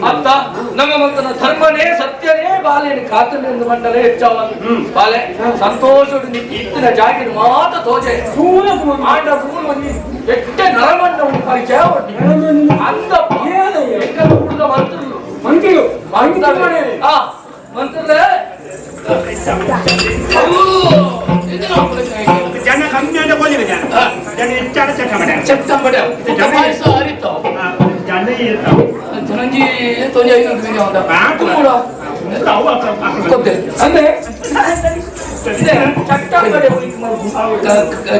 ಅತ್ತ ನಮ್ಮ ಮಂತನ ಧರ್ಮನೇ ಸತ್ಯನೇ ಬಾಲೆಯನ್ನು ಕಾತನೆಂದು ಮಂಡಲೇ ಹೆಚ್ಚಾವನ್ನು ಬಾಲೆ ಸಂತೋಷದಿಂದ ಇತ್ತಿನ ಜಾಗಿನ ಮಾತ ತೋಜೆ ಆಂಡ ಎಟ್ಟೆ ನರಮಂಡ ಒಂದು ಪರಿಚಯ ಅಂದ ಹುಡುಗ ಮಂತ್ರುలు ಮಂತ್ರುಲೇ ಜನ ಕಮ್ಮಿ ಅಂತ ಬೋಲಿನ ಜನ ಹೆಚ್ಚಾದ ಚಟ್ಟಂಬಡ ಜನ ಇರ್ತಾವ ಜನಂಜಿ ತೊಂಜ ಅಂದ್ರೆ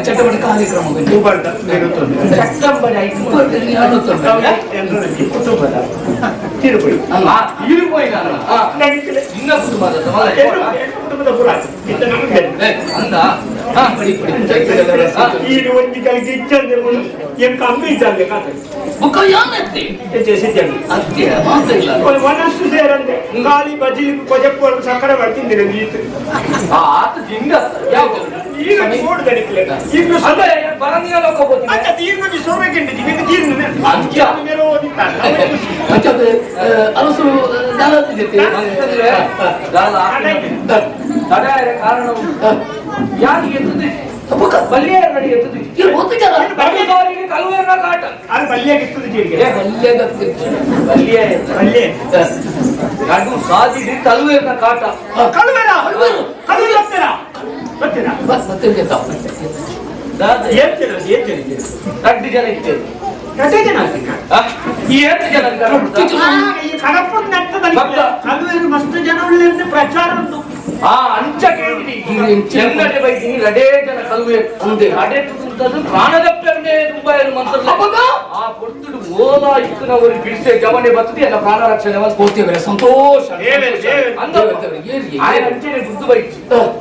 ಚಟ್ಟಂಬಡಿ ಕಾರ್ಯಕ್ರಮ గాలి బజ్జీలు కొజప్పు సక్కడ పడుతుంది ಕಾರಣ ಯಾರಿಗೆ ಎತ್ತದೆ ಬಲ್ಯ ನಡಿ ಎತ್ತದೆ ಕಲುವೇನ ಕಾಟ ಅದು ಬಲ್ಯಾಗ ಇರ್ತದೆ ಗಂಡು ಸಾಧಿಸಿ ಕಲುವೇನ ಕಾಟ ರಡ್ಡಿ ಜನ ಇರ್ತೇವೆ ಮಸ್ತ್ ಜನ ಉಳ್ಳ ಪ್ರಚಾರ ಉಂಟು ಅಂಚ ಕೇಳಿದೀನಿ ಚೆನ್ನಡೆ ಬೈತೀನಿ ರಡೇ ಜನ ಕಲುವೆ ಅಂದೆ ಅಡೆ ತುತ್ತದು ಪ್ರಾಣದಪ್ಪೆ ತುಂಬಾ ಮಂತ್ರ ಆ ಕೊಡ್ತಿಡು ಓಲಾ ಇಕ್ಕನವರು ಬಿಡಿಸೆ ಜವನೆ ಬರ್ತದೆ ಎಲ್ಲ ಪ್ರಾಣ ರಕ್ಷಣೆ ಕೊಡ್ತೇವೆ ಸಂತೋಷ ఆయన అంటేనే గుర్తు బైక్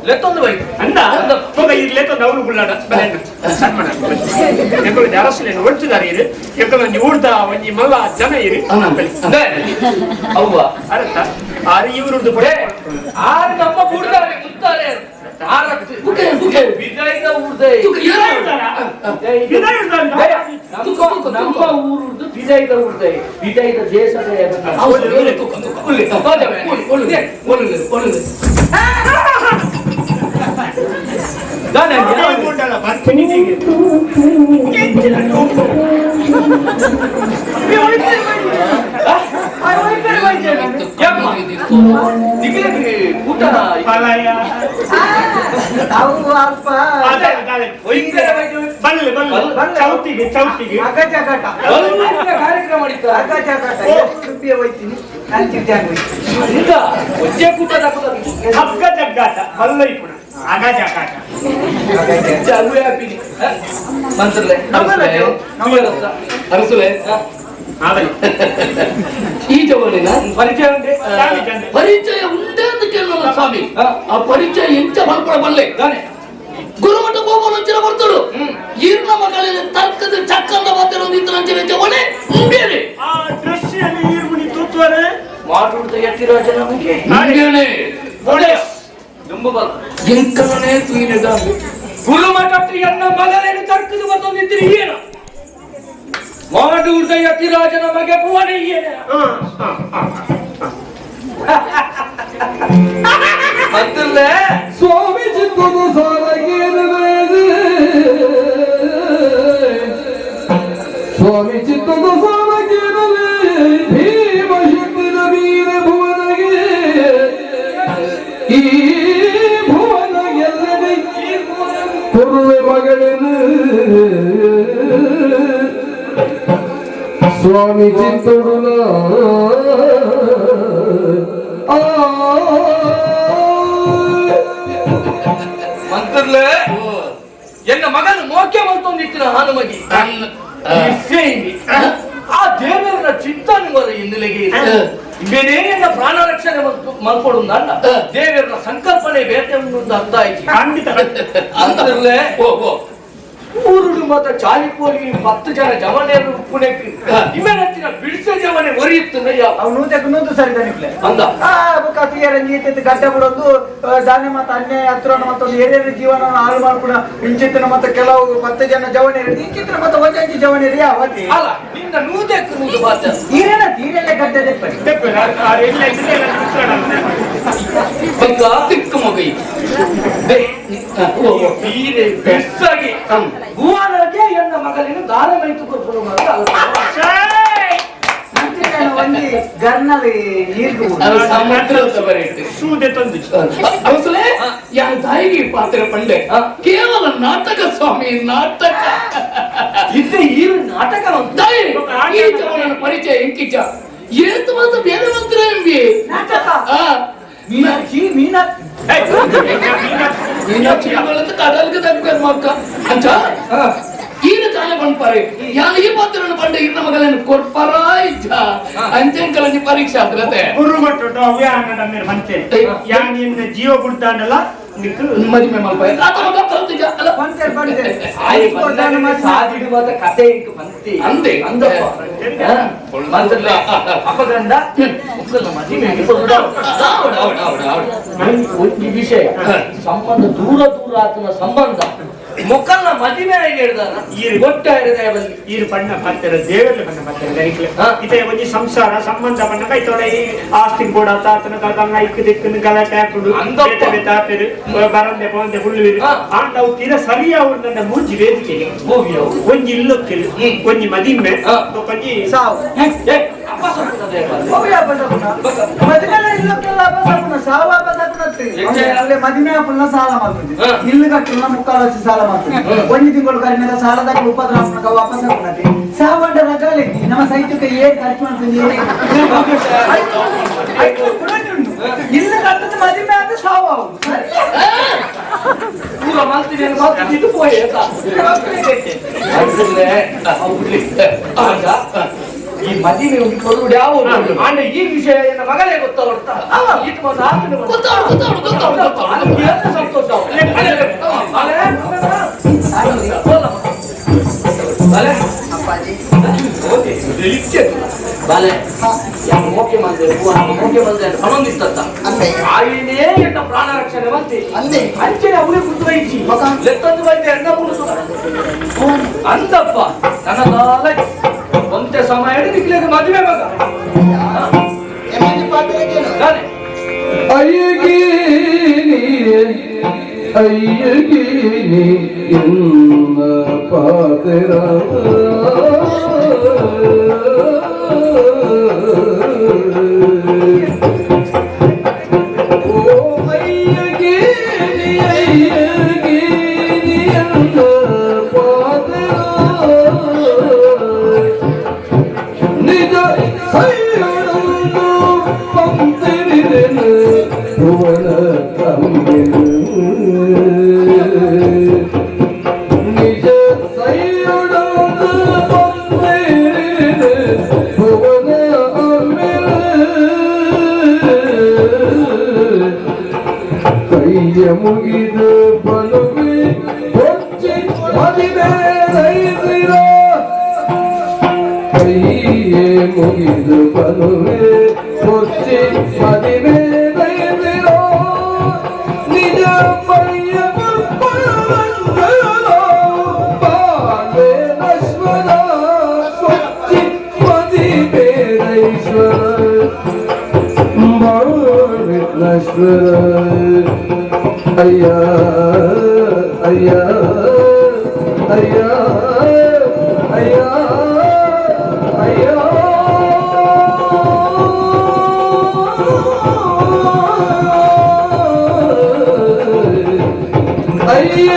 లెత్తొంది బైక్ అంద ఒక ఈ లెత్తొంది అవును గుళ్ళాడ ఎక్కడ జరసలేను ఒಡ್ತಿದ್ದಾರೆ ಇದು ಎక్కడ ಊಡ್ದ ಒಂಜಿ ಮಲ್ಲ ಜನ ಇರಿ ಅವ್ವ ಅರ್ಥ ಆರು ಇವ್ರದ್ದು ಪಡೆ ಆರು ನಮ್ಮ ಕೂಡ್ತಾರೆ ಕೂಡ್ತಾರೆ ವಿಜಯದ ಊರ್ದೆ ನಮ್ಮ ಊರುದು ವಿಜಯದ ಊರ್ದೆ ವಿಜಯದ ದೇಶದ ಊಟ ಚೌತಿಗೆ ಚೌತಿಗೆ ಕಾರ್ಯಕ್ರಮ ಹಗ್ಗ ಜಗ್ಗಾಟ ಬಲ್ಲೈ ಕೂಡ ಆಗ ಜಗಾಟ ಮಂತ್ರಲೆ ಅರಸುಲೆ ಈ ಜವನಿನ ಪರಿಚಯ ಉಂಟೆ ಪರಿಚಯ ಉಂಟೆ ಅಂತ ಕೇಳಲ್ಲ ಸ್ವಾಮಿ ಆ ಪರಿಚಯ ಎಂಚ ಮಲ್ಕೊಳಬಲ್ಲೆ ಗುರುಮಠ ಹೋಗೋನು ಅಂಚಿನ ಬರ್ತರು ಈರ್ನ ಮಗಳಲ್ಲಿ ತರ್ಕದ ಚಕ್ಕಂದ ಮಾತಿರೋ ನಿಂತರ ಅಂಚಿನ ಜವನೆ ಬೇರೆ ಆ ದೃಶ್ಯದಲ್ಲಿ ಈರ್ಮುನಿ ತೂತ್ವರೆ ಮಾತುಡ್ತ ಎತ್ತಿರೋ ಜನ ನಮಗೆ ಹಾಗೇನೆ ಒಳ್ಳೆ ದುಂಬಬಲ ಎಂಕನೇ ತುಯಿನದ ಗುರುಮಠ ಎನ್ನ ಮಗಲೇನು ತರ್ಕದ ಬಂದಿದ್ರಿ ಏನು ಮಾಟುಡ್ತ ಎತ್ತಿರೋ ಜನ ನಮಗೆ ಪುವನೆ ಏನು ಮತ್ತಲ್ಲೇ ಸ್ವಾಮಿ ಚಿತ್ತದ ಸಾಲಗೇನದು ಸ್ವಾಮಿ ಚಿತ್ತದ ಸಾಲಗೇನದು ಭೀಮ ಶಕ್ತಿನ ವೀರ ಭುವನಗೆ ಈ ಭುವನ ಎಲ್ಲದೆ ಕೊರುವೆ ಮಗಳನ್ನು ಸ್ವಾಮಿ ಚಿತ್ತಡುಲ ಮಂತ್ರಲೆ ಎನ್ನ ಮಗನ ಮೋಕೆ ಮಲ್ತೊಂದಿತ್ತಿನ ಹಾನುಮಗಿ ಆ ದೇವರ ಚಿಂತನೆಗಳ ಹಿನ್ನೆಲೆಗೆ ಇನ್ನೇನೆಲ್ಲ ಪ್ರಾಣ ರಕ್ಷಣೆ ಮಲ್ಕೊಡುಂದಲ್ಲ ದೇವರ ಸಂಕಲ್ಪನೆ ಬೇಟೆ ಅರ್ಥ ಆಯ್ತು ಖಂಡಿತ ಅಂತಂದ್ರೆ ಊರುಡು ಮಾತ್ರ ಚಾಲಿಪೋಲಿ 10 ಜನ ಜವನೆಯನ್ನು ಪುಣೆಕ್ಕೆ ಇಮೇನತ್ತಿನ ಬಿಡಿಸ ಜವನೆ ಒರಿಯುತ್ತಂದಯ್ಯ ಅವನು ತೆಗೆದು ಸರಿದಾನಿಕ್ಲೆ ಅಂದ ಕತ್ತಿಗೆ ನೀತಿ ಗಡ್ಡೆ ಬಿಡೋದು ದಾನೆ ಮತ್ತೆ ಅನ್ಯಾಯ ಹತ್ರ ಮತ್ತೊಂದು ಏರಿಯ ಜೀವನ ಹಾಳು ಮಾಡ್ಕೊಡ ಇಂಚಿತ್ತಿನ ಮತ್ತೆ ಕೆಲವು 10 ಜನ ಜವನೇರಿ ಇಂಚಿತ್ತಿನ ಮತ್ತೆ ಒಂದಂಜಿ ಜವನೇರಿ ಅವತ್ತಿ ಅಲ್ಲ ನಿನ್ನ ನೂದಕ್ಕೆ ನೂದು ಮಾತ ತೀರೇನ ತೀರೆಲ್ಲ ಗಡ್ಡೆ ತೆಪ್ಪಿ ತಿಕ್ಕ ಮಗೈ ಬೆಸ್ಸಾಗಿ ಭುವನಗೆ ಎನ್ನ ಮಗನಿನ ದಾನ ಮೈತು ಕೊಟ್ಟು ಒಂದಿ ಗರ್ನಲ್ಲಿ ನೀರು ಸೂದೆ ತಂದು ಅವಸಲೆ ಯಾರ ತಾಯಿಗೆ ಪಾತ್ರ ಪಂಡೆ ಕೇವಲ ನಾಟಕ ಸ್ವಾಮಿ ನಾಟಕ ಇದ್ದ ಈ ನಾಟಕ ನನ್ನ ಪರಿಚಯ ಎಂಕಿച്ച ಏತು ಮಾತ್ರ ಬೇರೆ ಮಂತ್ರ ಎಂಬಿ ನಾಟಕ ಮೀನಾಕ್ಷಿ ಮೀನಾಕ್ಷಿ ಕಡಲ್ಗೆ ತಕ್ಕ ಮಕ್ಕ ಅಂತ ಈನ ತಾನೆ ಬಂದ್ಪಾರೆ ಯಾನ ಈ ಪಾತ್ರನ ಬಂಡ ಇನ್ನ ಮಗಲನ್ನು ಕೊಡ್ಪಾರ ಇದ್ದ ಅಂತೆಂಕಲಂಜಿ ಪರೀಕ್ಷೆ ಆದ್ರತೆ ಗುರುಮಟ್ಟು ಅವ್ಯಾನ ಮೇಲೆ ಬಂತೆ ಯಾನ್ ಇನ್ನ ಜೀವ ಬಿಡ್ತಾನಲ್ಲ ಮದುವೆ ಮಲ್ಪಾಯ ಆತ ಮಗ ಕಲ್ತಿಜ ಅಲ್ಲ ಪಂಚರ್ ಬಂದೆ ಸಾದಿಡು ಮಾತ ಕತೆ ಇಂಕ ಬಂತಿ ಅಂದೆ ಅಂದಪ್ಪ ಮಂತ್ರಲ್ಲ ಅಪಗಂಡ ಮುಕ್ಕಲ ಮದುವೆ ಈ ವಿಷಯ ಸಂಬಂಧ ದೂರ ಆತನ ಸಂಬಂಧ ಮೊಕ್ಕಲ್ನ ಮದುವೆ ಹೇಳಿದಾರ ಈ ಒಟ್ಟ ಹೃದಯ ಬಂದು ಈ ಬಣ್ಣ ಬರ್ತಾರೆ ದೇವರಲ್ಲಿ ಬಣ್ಣ ಬರ್ತಾರೆ ಇದೇ ಒಂದು ಸಂಸಾರ ಸಂಬಂಧ ಬಣ್ಣ ಕೈತೊಡೆ ಆಸ್ತಿ ಕೂಡ ತಾತನ ಕಲ್ಕಂಗ ಇಕ್ಕು ದಿಕ್ಕನ್ನು ಗಲಾಟೆ ಹಾಕೊಂಡು ತಾತರು ಬರಂದೆ ಪೋಂದೆ ಹುಳ್ಳುವಿರು ಆಂಡವು ತೀರ ಸರಿಯಾವು ನನ್ನ ಮೂಜಿ ವೇದಿಕೆಗೆ ಒಂಜಿ ಇಲ್ಲೊಕ್ಕಿಲ್ಲ ಒಂಜಿ ಮದಿಮೆ ಒಂಜಿ ಸಾವು ಮದಿಮೆ ಪುಲ್ಲ ಸಾಲ ಮಾಡ್ತೀನಿ ಇಲ್ಲು ಕಟ್ಟಿಲ್ಲ ಮುಕ್ಕಾಲು ವರ್ಷ ಸಾಲ ಮಾಡ್ತೀನಿ ಒಂದು ತಿಂಗಳು ಕರಿನಾಗ ಸಾಲದಾಗ ಉಪದ್ರವನಾಗ ವಾಪಸ್ ಹಾಕೊಂಡಿ ಸಾವಂಡ ರಗಾಲಿ ನಮ್ಮ ಸೈತಕ್ಕೆ ಏನ್ ಖರ್ಚು ಮಾಡ್ತೀನಿ ಇಲ್ಲು ಕಟ್ಟದ ಮದಿಮೆ ಅಂತ ಸಾವು ಪೂರ ಮಾಡ್ತೀನಿ ಇದು ಪೋಯ್ ಈ ಮದುವೆ ಕೊಡುವುದು ಯಾವ ಅಂದ್ರೆ ಈ ವಿಷಯ ನನ್ನ ಮಗಳೇ ಗೊತ್ತಾಗ್ತಾ ಸಂತೋಷ ಮೋಕೆ ಮಂದೆ ಸಂಬಂಧಿಸಿದಂತ ಆಯಿನೇ ಎನ್ನ ಪ್ರಾಣ ರಕ್ಷಣೆ ಬಂತೆ ಅಂಚನೆ ಅವರೇ ಕುಂತು ಬೈಚಿ ಲೆತ್ತೊಂದು ಬೈತೆ ಎಣ್ಣ ಮುಡಿಸು ಅಂತಪ್ಪ ನನ್ನ ಒಂದೇ ಸಮಯ ನಿಕ್ಲಿಕ್ಕೆ ಮದುವೆ ಮಗ ಅಯ್ಯಗೀನಿ ಎನ್ನ ಪಾತ್ರ ಮುಗಿದು ಬಲುವೆ ಹೊಚ್ಚಿ ಮದಿವೆ ರೈತಿರೋ ಕೈಯೇ ಮುಗಿದು ಬಲುವೆ ಹೊಚ್ಚಿ ಮದಿವೆ ರೈತಿರೋ ನಿಜ ಮೈಯ ಬಾಲೆ ನಶ್ವರ ಹೊಚ್ಚಿ ಮದಿವೆ ರೈಶ್ವರ ಬಾಳೆ ನಶ್ವರ ಅಯ್ಯಾ ಅಯ್ಯಾ ಅಯ್ಯಾ ಅಯ್ಯಾ ಅಯ್ಯಾ ಅಯ್ಯ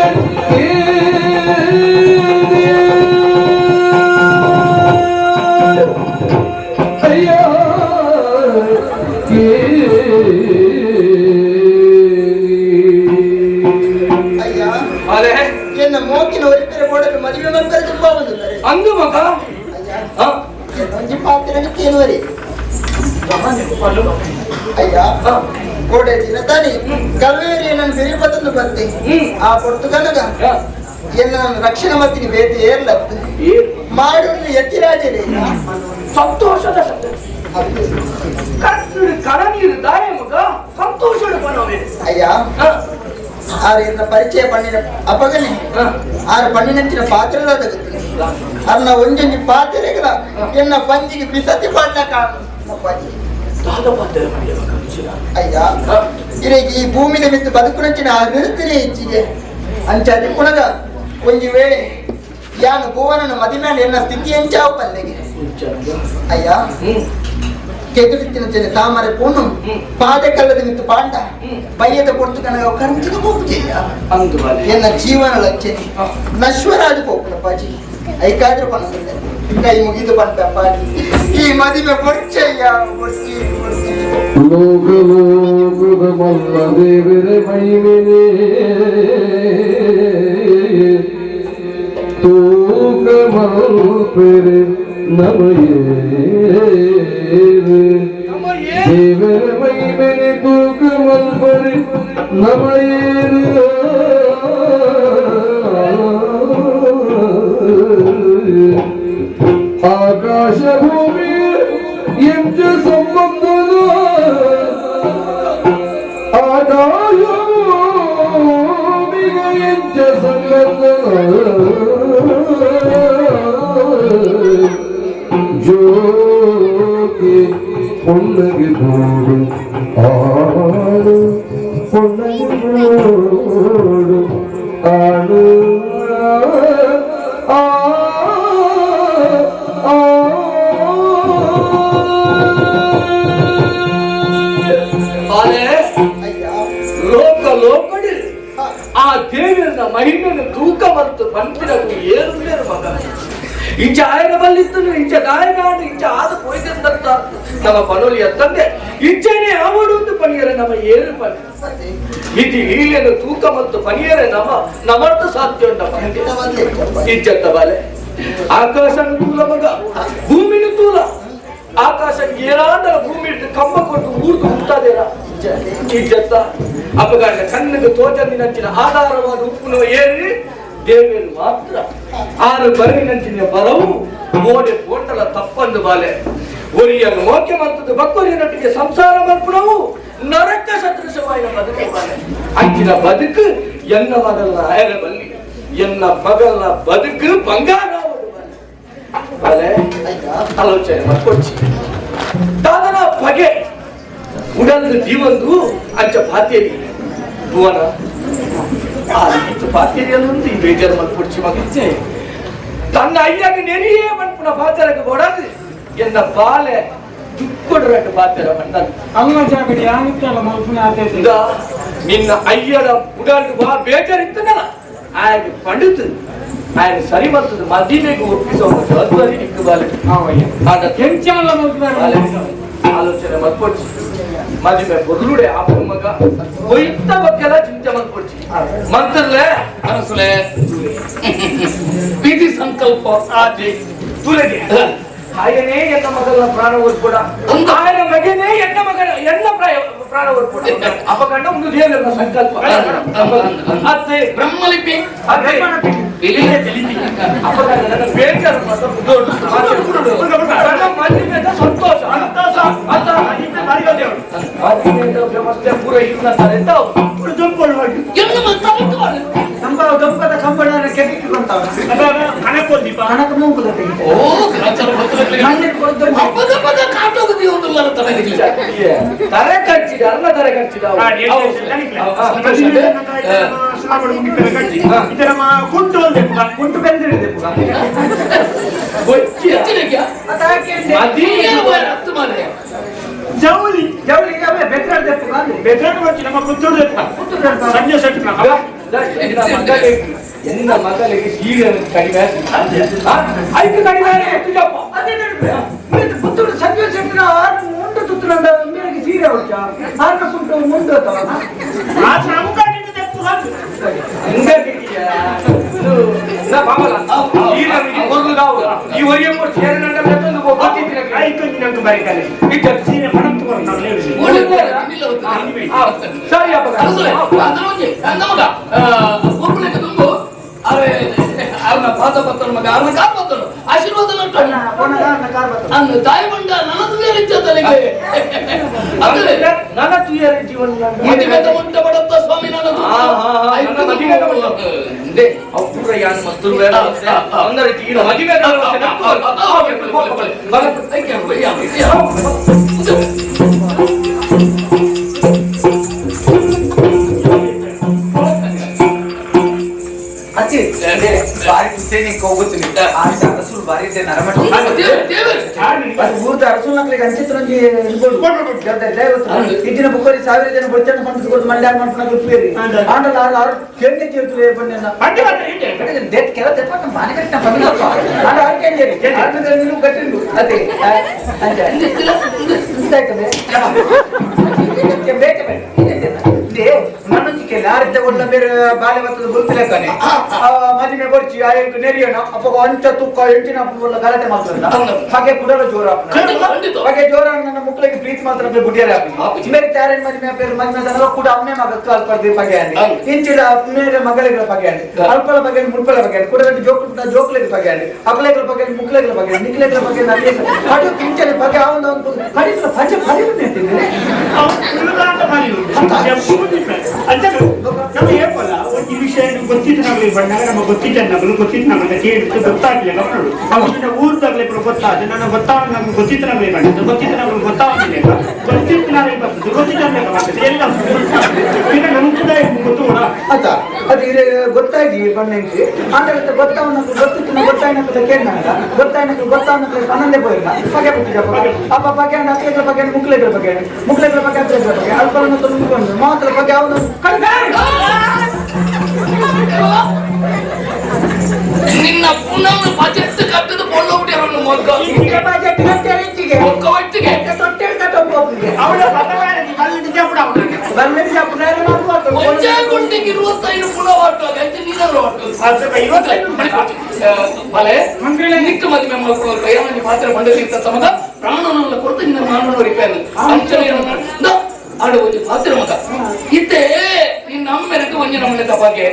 ಎನ್ನ ಮೋಕಿನ ಒರಿಪೆರೆ ಕೊಡಲು ಮದುವೆ ಮಾಡ್ತಾರೆ ತುಂಬಾ ಬಂದಿದ್ದಾರೆ ಅಂದು ಮಗ ಒಂಜಿ ಪಾತ್ರ ಕೇಳುವರಿ ಅಯ್ಯ ಕೋಡೆ ದಿನ ತಾನಿ ಕಲ್ವೇರಿ ನನ್ನ ಬೆರಿಪತ್ತನ್ನು ಬರ್ತಿ ಆ ಪೊರ್ತುಗನಗ ಎಲ್ಲ ರಕ್ಷಣೆ ಮಾಡ್ತೀನಿ ಬೇತಿ ಏರ್ಲತ್ತು ಮಾಡುವುದು ಯತಿರಾಜರೇ ಸಂತೋಷದ ಕಡ ನೀರು ದಾಯ ಮಗ ಸಂತೋಷದ ಬನವೇ ಅಯ್ಯ ಆರು ಎನ್ನ ಪರಿಚಯ ಪಣ್ಣಿನ ಅಪಗನೆ ಆರು ಪಣ್ಣಿನಂಚಿನ ಪಾತ್ರದ ಅನ್ನ ಒಂಜೊಂಜಿ ಪಾತ್ರೆಗಳ ಎನ್ನ ಪಂಜಿಗೆ ಬಿಸತಿ ಪಾಡ್ಲಕ ಅಯ್ಯ ಇರೇಗಿ ಈ ಭೂಮಿದ ಮಿತ್ತು ಬದುಕುನಂಚಿನ ಅಭಿವೃದ್ಧಿನೇ ಹೆಚ್ಚಿಗೆ ಅಂಚಾದಿ ಪುನಗ ಒಂಜಿ ವೇಳೆ ಯಾನು ಭುವನನ ಮದಿಮೇಲೆ ಎನ್ನ ಸ್ಥಿತಿ ಎಂಚಾವು ಪಲ್ಲೆಗೆ ಅಯ್ಯ ಕೆದುರಿತ್ತಿನ ಚೆನ್ನ ತಾಮರೆ ಪೂನು ಪಾದೆ ಕಲ್ಲದ ಮಿತ್ತು ಪಾಂಡ ಬಯ್ಯದ ಕೊಡ್ತು ಕನಗ ಕರಂಚಿಗೆ ಹೋಗ್ತೀಯ ಎನ್ನ ಜೀವನ ಲಕ್ಷಣಿ ನಶ್ವರಾಜ ಹೋಗ್ಲಪ್ಪಾಜಿ ಐಕಾದ್ರೂ ಪನ್ನದಿಲ್ಲ ಕೈ ಮುಗಿದು ಬಂದಪ್ಪಾಜಿ ಈ ಮದಿಮೆ ಬರ್ಚಯ್ಯ ಲೋಕ ಲೋಕದ ಮಲ್ಲ ದೇವರ ಮಹಿಮೆನೇ ತೂಕ ಮಲ್ಪೆರೆ ನಮಯೇರೆ ದೇವರ ಮಹಿಮೆನೆ ತೂಕ ಮಲ್ಪರೆ ನಮಯೇರೆ ಆಕಾಶ ಭೂಮಿ ಎಂಚ ಸಂಬಂಧದ ಆಕಾಶ ಭೂಮಿಗೆ ಎಂಚ ಸಂಬಂಧದ ಜೋಕೆ பொன்னகி போடு ஆடு பொன்னகி போடு ஆடு ಲೋಕ ಲೋಕಡಿ ಆ ದೇವಿಯನ್ನ ಮಹಿಮೆಯನ್ನು ತೂಕ ಮತ್ತು ಪಂಪಿನకు ಏರುವುದೇ ಮಗ ಇಂಚ ಆಯನ ಬಲ್ಲಿದ್ದನು ಇಂಚ ಗಾಯನಾಡು ಇಂಚ ಆದ ಪೋಯ್ದಂತ ನಮ್ಮ ಪನೋಲಿಯ ತಂದೆ ಇಂಚನೆ ಆವಡುವುದು ಪನಿಯರೆ ನಮ್ಮ ಏರು ಪನಿ ಇತಿ ಲೀಲೆಯನ್ನು ತೂಕ ಮತ್ತು ಪನಿಯರೆ ನಮರ್ಥ ಸಾಧ್ಯ ಉಂಟ ಇಜ್ಜತ್ತ ಬಾಲೆ ಆಕಾಶ ತೂಲ ಮಗ ಭೂಮಿನ ತೂಲ ಆಕಾಶ ಏನಾದ ಭೂಮಿ ಇಟ್ಟು ಕಂಬ ಕೊಟ್ಟು ಊರ್ದು ಹುಟ್ಟಾದೇರ ಇಜ್ಜತ್ತ ಅಪಗಾಡ ಕಣ್ಣಿಗೆ ತೋಚಂದಿನಂಚಿನ ಆಧಾರವಾದ ಉಪ್ಪುನ ಏರಿ ದೇವಿಯನ್ನು ಮಾತ್ರ ಆರು ಬರವಿನಂಚಿನ ಬರವು ಮೋಡೆ ಪೋಟಲ ತಪ್ಪಂದು ಬಾಲೆ ಒರಿಯನ್ನು ಮೋಕೆ ಮತ್ತದು ಬಕ್ಕೊರಿನೊಟ್ಟಿಗೆ ಸಂಸಾರ ಮರ್ಪಣವು ನರಕ ಸದೃಶವಾದ ಬದುಕು ಬಾಲೆ ಅಂಚಿನ ಬದುಕು ಎನ್ನ ಮಗಲ್ನ ಆಯರ ಬಲ್ಲಿ ಎನ್ನ ಮಗಲ್ನ ಬದುಕು ಬಂಗಾರ ಬಾಲೆ ಆಲೋಚನೆ ಮಾಡ್ಕೊಡ್ಚಿ ತಾದನ ಬಗೆ ಉಡಲ್ದು ಜೀವಂದು ಅಂಚ ಭಾತ್ಯರಿ ಭುವನ ಪಾತ್ಯರಿಯಲ್ಲೊಂದು ಈ ಬೇಜಾರು ಮಾಡ್ಕೊಡ್ಚಿ ಮಗಚ್ಚೆ ತನ್ನ ಅಯ್ಯಾಗ ನೆರಿಯೇ ಮನ್ಪುನ ಪಾತ್ರಕ್ಕೆ ಕೊಡದು ಎನ್ನ ಬಾಲೆ ದುಕ್ಕೊಡ್ರಟ್ಟು ಪಾತ್ರ ಬಂದದ್ದು ಅಮ್ಮ ಜಾಗಡಿ ಆಗುತ್ತಲ್ಲ ಮಲ್ಪುನ ಆತೈತೆ ನಿನ್ನ ಅಯ್ಯದ ಉಡಲ್ದು ಬಾ ಬೇಜಾರಿತ್ತನಲ್ಲ ಆಗ ಪಂಡಿತು ఆయన సరి వస్తుంది మదీనకు ఒప్పిస్తాము చదువుని నీకు బాలే ಹೆಂಚಾಲ ಆಲೋಚನೆ ಮಲ್ಪೊಡ್ಚಿ ಮದಿಮೆ ಬದುರುಡೆ ಆ ಮಗ ಒಯ್ತ ಬಗ್ಗೆಲ್ಲ ಚಿಂತೆ ಮಲ್ಪೊಡ್ಚಿ ಮಂತ್ರಲೆ ಮನಸ್ಸುಲೆ ವಿಧಿ ಸಂಕಲ್ಪ ಆತಿ ತುಲೆಗೆ ఆయనే ఎన్న మగల ప్రాణ ఓర్పుడ ఆయన మగనే ఎన్న మగన ఎన్న ప్రాణ ఓర్పుడ అపకండ ముందు దేవుల సంకల్ప అతే బ్రహ్మలిపి అదే తెలియే తెలిపి అపకండ ನನ್ನ ಬೇಜಾರು ಮತ್ತು ದೊಡ್ಡ ನನ್ನ ಮನೆ ಮೇಲೆ ಸಂತೋಷ ಸಂತೋಷ ಅಂತ ಇನ್ನ ಮಾರಿಗ ದೇವರು ಆದಿನೇದ ವ್ಯವಸ್ಥೆ ಪೂರ ಇನ್ನ ತರೆತ ಪೂರ ಜಂಪಳವಾಗಿ ಎನ್ನ ಮಾತಾಡ್ತು ಕಂಬ ಗಂಪದ ಕಂಬಳನ ಕೆಟ್ಟಿಗೆ ಕೊಡ್ತಾವ ಅದರ ಕಣಕೋಲ್ ದೀಪ ಕಣಕ ಮೂಗುದ ತೆಗಿತ ಓ ಗ್ರಾಚಾರ ಮನೆ ಕೊಡ್ತಾರೆ ಅಪದ ಕಾಟೋಗದಿ ಒಂದಲ್ಲ ತಲೆಗೆ ತರೆ ಕಚ್ಚಿದ ಅಲ್ಲ ತರೆ ಕಚ್ಚಿದ ಇದರ ಕುಂಟು ಕುಂಟು ಬೆಂದಿದೆ ಜವಳಿ ಜವಳಿಗೆ ಬೆಟ್ರಾಡ್ ದೆಪ್ಪು ಗಾಂಧಿ ಬೆಟ್ರಾಡ್ ಮಾಡ್ತಿ ನಮ್ಮ ಪುತ್ತೂರು ಸಂಜೆ ಸೆಟ್ ಎನ್ನ ಮಗಳಿಗೆ ಸೀರೆ ಕಡಿಮೆ ಆಯ್ತು ಕಡಿಮೆ ಪುತ್ತೂರು ಸಂಜೆ ಸೆಟ್ಟಿನ ಮುಂದೆ ತುತ್ತುರಂಡ ಮೇರೆಗೆ ಸೀರೆ ಹೊಚ್ಚ ಆರ್ನ ಕುಂಟು ಮುಂದೆ ಹೊರಗೆ ಸೇರಿನಂತ ಆಯ್ತು ನಂಗೆ ಬರೀತಾರೆ ಈಗ ಸೀರೆ ಪಣ ತಗೊಂಡು ನಾವು ಸರಿ ನಮಗ ತುಂಬು ಅವನ ಪಾದ ಬತ್ತನು ಮಗ ಅವನ ಕಾರ್ ಬತ್ತನು ಆಶೀರ್ವಾದ ಅನ್ನು ತಾಯಿ ಬಂಡ ನನ್ನ ತುಯರ ತಲೆಗೆ ನನ್ನ ತುಯರ ಜೀವನ ಮದುವೆದ ಮುಂಟ ಬಡತ್ತ ಸ್ವಾಮಿ ನನ್ನ ಅಪ್ಪುರ ಯಾನ್ ಮತ್ತು ಬೇಡ ಅಂದರೆ ಈಗ ಮದುವೆ ಬಾರಿ ಕುಸ್ತೇನಿಗೆ ಹೋಗುತ್ತೀನಿ ಅರಸುಲು ಬಾರಿ ಇದೆ ನರಮಟ್ಟ ಊರ್ದ ಅರಸುಲ್ ನಕ್ಲಿಗೆ ಅಂಚಿತ್ರಂಜಿ ಇದ್ದಿನ ಬುಕ್ಕರಿ 1000 ಜನ ಬಡ್ಚನ ಪಂಡಿಸ್ಕೊಟ್ಟು ಮಂಡ್ಯ ಮಾಡ್ಕೊಂಡು ಉಪ್ಪೇರಿ ಆಂಡಲ್ ಆರು ಕೇಂದ್ರ ಕೇಳ್ತೀವಿ ಬನ್ನಿ ಡೇಟ್ ಕೆಲ ತೆಪ್ಪ ಮಾನೆ ಕಟ್ಟ ಬಂದಿಲ್ಲ ಆಂಡ ಆರ್ಕೇಂಜೇರಿ ಆರ್ಕೇಂಜೇರಿ ನೀವು ಗಟ್ಟಿಂದು ಅದೇ ಅಂತಾಯ್ತದೆ ಬೇಕೆ ಮನೋಜಿಕೆ ಯಾರಿದ್ದ ಒಳ್ಳ ಬೇರೆ ಬಾಲೆ ಬರ್ತದ ಗುರುತಿಲೆಕ್ಕನೆ ಮದಿಮೆ ಬರ್ಚಿ ಆಯಂಕು ನೆರಿಯೋಣ ಅಪ್ಪ ಅಂಚ ತುಕ್ಕ ಎಂಟಿನ ಒಳ್ಳ ಗಲಾಟೆ ಮಾಡ್ತಾರಲ್ಲ ಹಾಗೆ ಕುಡಲ ಜೋರ ಹಾಗೆ ಜೋರ ನನ್ನ ಮಕ್ಕಳಿಗೆ ಪ್ರೀತಿ ಮಾತ್ರ ಬುಡಿಯಾರೆ ಬೇರೆ ತಾರೇನ್ ಮದಿಮೆ ಬೇರೆ ಮದಿಮೆ ಕೂಡ ಅಮ್ಮೆ ಮಗ ಅಲ್ಪದ ಬಗೆ ಅಂಡಿ ಇಂಚಿದ ಮೇರೆ ಮಗಳಿಗಳ ಬಗೆ ಅಂಡಿ ಅಲ್ಪಲ ಬಗೆ ಮುಲ್ಪಲ ಬಗೆ ಅಂಡಿ ಕುಡಗಟ್ಟು ಜೋಕ್ಲೆಗಳ ಬಗೆ ಅಂಡಿ ಅಕಲೆಗಳ ಬಗೆ ಮುಕ್ಲೆಗಳ ಬಗೆ ನಿಕ್ಲೆಗಳ ಬಗೆ ನದಿ ಅದು ಕಿಂಚನೆ ಬಗೆ ಅವನ ಒಂದು ಕಡಿಸಲ ಪಂಚ ಫಲಿ ನಿಂತಿದೆ ನಮ್ಮ ಏಪಲ್ಲ ಒಂದು ವಿಷಯ ಗೊತ್ತಿದ್ದ ನಮಗೆ ಬಂದಾಗ ನಮ್ಮ ಗೊತ್ತಿದ್ದ ನಮಗೆ ಕೇಳಿದ್ದು ಗೊತ್ತಾಗ್ಲಿಲ್ಲ ಅವನ್ನ ಊರ್ದಾಗ್ಲೇ ಗೊತ್ತಾದ ನನ್ನ ಗೊತ್ತಾಗ ನಮ್ಗೆ ಗೊತ್ತಿದ್ದ ನಮಗೆ ಬಂದಿದ್ದು ಗೊತ್ತಿದ್ದ ನಮಗೆ ಗೊತ್ತಾಗಲಿಲ್ಲ ಗೊತ್ತಿದ್ದ ನಮಗೆ ಬರ್ತದೆ ಗೊತ್ತಿದ್ದ ನಮಗೆ ಬರ್ತದೆ ಎಲ್ಲ ಈಗ ನಮ್ಗೆ ಕೂಡ ಗೊತ್ತು ಆಯ್ತಾ ಅದು ಗೊತ್ತಾಗಿ ಬಣ್ಣಂಗೆ ಆಂಡ ಗೊತ್ತಿತ್ತು ಗೊತ್ತಾಯ್ನಕ್ಕೆ ಆನಂದೇ ಹೋಗಿಲ್ಲ ಬಗೆ ಬಿಟ್ಟಿದ್ದ ಅಪ್ಪ ಬಗೆ ಅಕ್ಲೆಗಳ ಬಗ್ಗೆ ಮುಕ್ಲೆಗಳ ಬಗ್ಗೆ ಅಲ್ಪಲನ್ನು ತುಂಬಿಕೊಂಡು ಮಾತ್ರ ಬಗ್ಗೆ ಅವನು ನಿನ್ನ ಪುನಃ ಬಜೆಟ್ ಕಟ್ಟದ ಕೊಳ್ಳೋಬಿಟ್ಟಿರೋ ಮೊಗ್ಗ ಬಜೆಟ್ ಕಟ್ಟೆಗೆ ಮೊಗ್ಗ ಒಟ್ಟಿಗೆ ತೊಟ್ಟೆ ಕಟ್ಟೋಕೆ ಅವಳ ಬದಲಾವಣೆ ಅಲ್ಲಿ ಜಾಪುಡ ಬಲ್ಲೆ ಜಾಪುಡ ಒಂದೇ ಗುಂಡಿಗೆ 25 ಪುನಃ ಹೊರಟೋಗ ಅಂತ ನೀನಾದ್ರು ಬಲೆ ನಿಕ್ಕ ಮದುವೆ ಮಾಡ್ಕೊಳ್ಳೋ ಕೈಯಲ್ಲಿ ಮಾತ್ರ ಮಂಡಲಿಂತ ತಮಗ ಪ್ರಾಣನಲ್ಲ ಕೊರತು ನಿನ್ನ ಮಾನವರಿಪೇನು ಅಂಚನೆ ಆಡು ಒಂದು ಪಾತ್ರ ಮಗ ಇತ್ತೆ ನಿನ್ನ ಅಮ್ಮೆರಕ್ಕೆ ಒಂಜಿ ನಮ್ಮನೆ ಬಗ್ಗೆ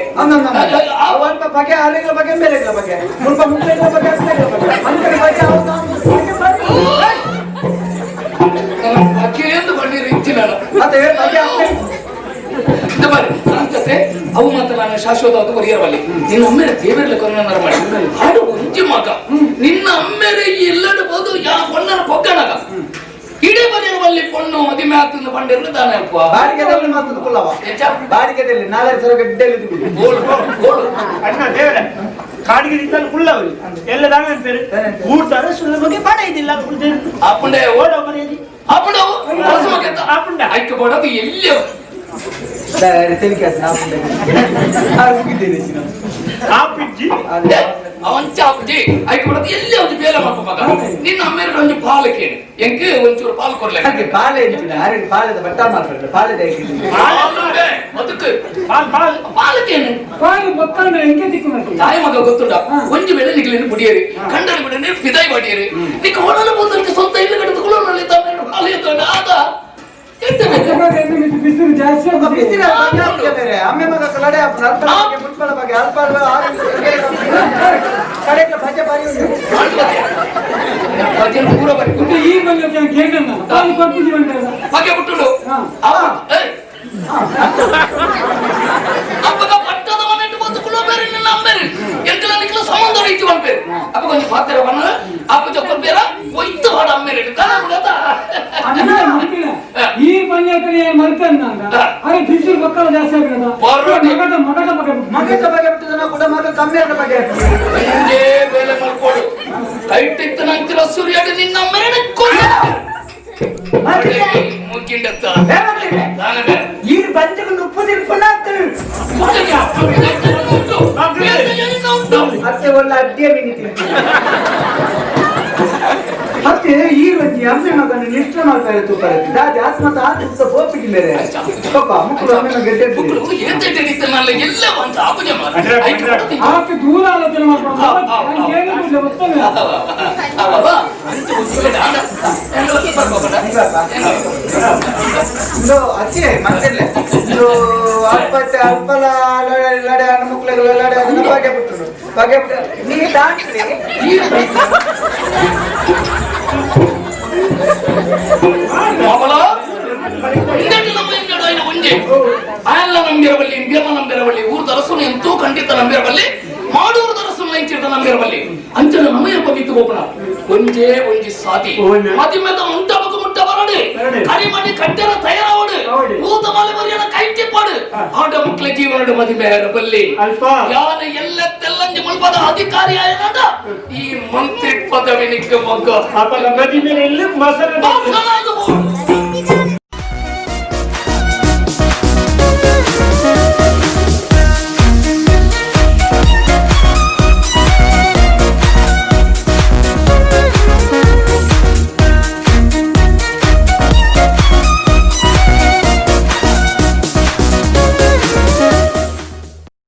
ಅವಲ್ಪ ಬಗ್ಗೆ ಆಲೆಗಳ ಬಗ್ಗೆ ಮೇಲೆಗಳ ಬಗ್ಗೆ ಸ್ವಲ್ಪ ಮುಕ್ಲೆಗಳ ಬಗ್ಗೆ ಅಷ್ಟಗಳ ಬಗ್ಗೆ ಅಂತರ ಬಗ್ಗೆ ಬಗ್ಗೆ ಎಂದು ಬಂದಿರಿ ಇಚ್ಚಿನ ಮತ್ತೆ ಬಗ್ಗೆ ಅಂತೆ ಅವು ಮಾತ್ರ ನಾನು ಶಾಶ್ವತ ಅದು ಬರೆಯರವಲ್ಲಿ ನಿನ್ನ ಅಮ್ಮೆರ ದೇವರಲ್ಲಿ ಕೊರೋನ ಮಾಡಿ ಹಾಡು ಒಂಜಿ ಮಗ ನಿನ್ನ ಅಮ್ಮೆರೆ ಎಲ್ಲೆಡು ಬೋದು ಯಾ ಹೊನ್ನರ ಪೊಕ್ಕಣಗ ಇಡೀ ಬರೆಯರವಲ್ಲಿ ಪೊಣ್ಣು ಮದಿಮೆ ಆಗ್ತದ ಬಂದಿರಲು ತಾನೆ ಅಪ್ಪ ಬಾಡಿಗೆದಲ್ಲಿ ಮಾತ್ರ ಕುಲ್ಲವ ಬಾಡಿಗೆದಲ್ಲಿ 4000 ಗಡ್ಡೆಯಲ್ಲಿ ಅಣ್ಣ ದೇವರೇ ಕಾಡಿಗೆ ಇದ್ದಲ್ಲ ಕುಳ್ಳವರಿ ಎಲ್ಲ ದಾನ ಬೇರೆ ಊರ್ತಾರೆ ಸುಳ್ಳ ಬಗ್ಗೆ ಬಾಡ ಇದಿಲ್ಲ ಅಪ್ಪಂಡೆ ಓಡೋ ಮರೆಯದಿ ಅಪ್ಪಂಡವು ಅಪ್ಪಂಡ ಆಯ್ಕೆ ಬೋಡದು ಎಲ್ಲಿ ಅವನ್ ಚಾಪುಜಿ ಆಯ್ಕೆ ಬೋಡದು ಎಲ್ಲಿ ಒಂದು ಬೇಲೆ ಮಗ ನಿನ್ನ ಅಮ್ಮೆರಡು ಒಂದು ಪಾಲು ಕೇಳಿ ಎಂಕೆ ಒಂಚೂರು ಪಾಲು ಕೊಡ್ಲಿಕ್ಕೆ ಪಾಲೆ ಪಾಲದ ಬಟ್ಟ ಮಾಡ್ತಾರೆ ಪಾಲದ ಅದಕ್ಕೆ ಪಾಲಕೇನು ತಾಯಿ ಮಗ ಗೊತ್ತುಂಡ ಒಂಜಿ ವೇಳೆ ನಿಗಲಿನ ಬುಡಿಯರಿ ಕಂಡನ ಬಿಡನೆ ಪಿದಾಯಿ ಮಾಡಿಯರಿ ನಿಕ್ಕ ಹೊಡಲು ಬಂದಕ್ಕೆ ಸ್ವಂತ ಇಲ್ಲ ಕಡಿದುಕೊಳ್ಳೋನಲ್ಲಿ ಪಾಲು ಆದ ಬಿಸಿಲು ಜಾಸ್ತಿ ಅಮ್ಮೆ ಮಗ ಕಲಡೆ ಮುಟ್ಬಳ ಬಗ್ಗೆ ಅಲ್ಪ ಕಡೆ ಭಜೆ ಬಾರಿ ಪೂರ ಬರೀ ಈ ಬಗ್ಗೆ ಬಿಟ್ಟು ಅಪ್ಪಗ ಪಟ್ಟದ ಮನೆ ಬದುಕುlo ಬೇರೆ ನಿನ್ನ ಅಮ್ಮೇರಿ ಎಂಕಲ ನಿಕ್ಕಲ ಸಂಬಂಧ ರೀತಿ ಮಾಡ್ಬೇರು ಅಪ್ಪ ಕೊಂಚ ಪಾತ್ರ ಬಣ್ಣ ಅಪ್ಪ ಜೊಕ್ಕ ಬೇರ ಒಯ್ತು ಹಾಡ ಅಮ್ಮೇರಿ ಕಾಲ ಬಿಡದ ಈ ಪಂಚಾಯತ್ ಮಲ್ಕಂದ ಅರೆ ಬಿಸಿಲು ಮಕ್ಕಳು ಜಾಸ್ತಿ ಆಗ್ತದ ಮಗದ ಬಗ್ಗೆ ಬಿಟ್ಟದ ಕೂಡ ಮಗ ಕಮ್ಮಿ ಆದ ಬಗ್ಗೆ ಹಿಂಗೆ ಬೇಲೆ ಮಾಡ್ಕೊಡು ಕೈಟ್ ಇತ್ತು ನಂತರ ಸೂರ್ಯಡಿ ನಿನ್ನ ಅಮ್ಮೇರಿ ಕೊಲ್ಲ ಮುಗಿಂಡತ್ತ ಈ ಬಂಚಕೊಂಡು ಉಪ್ಪು ತಿಳ್ಕೊಂಡ ಅತ್ತೆ ಒಳ್ಳೆ ಅಡ್ಡಿಯ ಮೀನಿ ತಿಂತೀನಿ ಅತ್ತೆ ಅತ್ತೆ ಈ ರಜ್ಜಿ ಅಮ್ಮೆ ಮಗನ ನಿಷ್ಠ ಮಾಡ್ತಾರೆ ತೂಕರೆ ದಾದಿ ಆತ್ಮತ ಆತ್ಮ ಬೋಪಿಗೆ ಮೇರೆ ಪಾಪ ಮುಕ್ಕಳು ಅಮ್ಮೆ ಗೆಡ್ಡೆ ಎಲ್ಲ ಒಂದು ಆಪುಜ ಆಕೆ ದೂರ ಆಲೋಚನೆ ಮಾಡ್ಕೊಂಡು ಏನು ಗೊತ್ತಾಗ ಇದು ಅತ್ತೆ ಮತ್ತೆ ಇದು ಅಪ್ಪತ್ತೆ ಅಪ್ಪಲ ಲಡೆ ಹಣ್ಣು ಮುಕ್ಳೆಗಳು ಲಡೆ ಅದನ್ನ ಬಗೆ ಬಿಟ್ಟರು ಬಗೆ ಬಿಟ್ಟು ನೀ ದಾಟ್ರಿ ಆಯಲ್ಲ ನಂಬಿರಬಲ್ಲಿ ಬೇಮ ನಂಬಿರಬಲ್ಲಿ ಊರು ದರಸುನು ಎಂತೂ ಖಂಡಿತ ನಂಬಿರಬಲ್ಲಿ ಮಾಡೂರು ದರಸುನು ಲೈಂಚಿರ್ತ ನಂಬಿರಬಲ್ಲಿ ಅಂಚನ ನಮಯ ಪವಿತ್ತು ಗೋಪುರ ಒಂಜೇ ಒಂಜಿ ಸಾತಿ ಮದಿಮೆದ ಮುಂಟಬಕು ಮುಟ್ಟ ಬರಡು ಕರಿಮಣಿ ಕಟ್ಟೆರ ತಯಾರವಡು ಊತ ಮಾಲೆ ಬರಿಯನ ಕೈಟಿಪ್ಪಾಡು ಆಡ ಮಕ್ಕಳ ಜೀವನಡು ಮದಿಮೆ ಬಲ್ಲಿ ಯಾನ ಎಲ್ಲ ತೆಲ್ಲಂಜಿ ಮುಲ್ಪದ ಅಧಿಕಾರಿ ಆಯನಾದ ಈ ಮಂತ್ರಿ ಪದವಿ ನಿಕ್ಕ ಮಗ್ಗ ಮದಿಮೆ ಮಸರ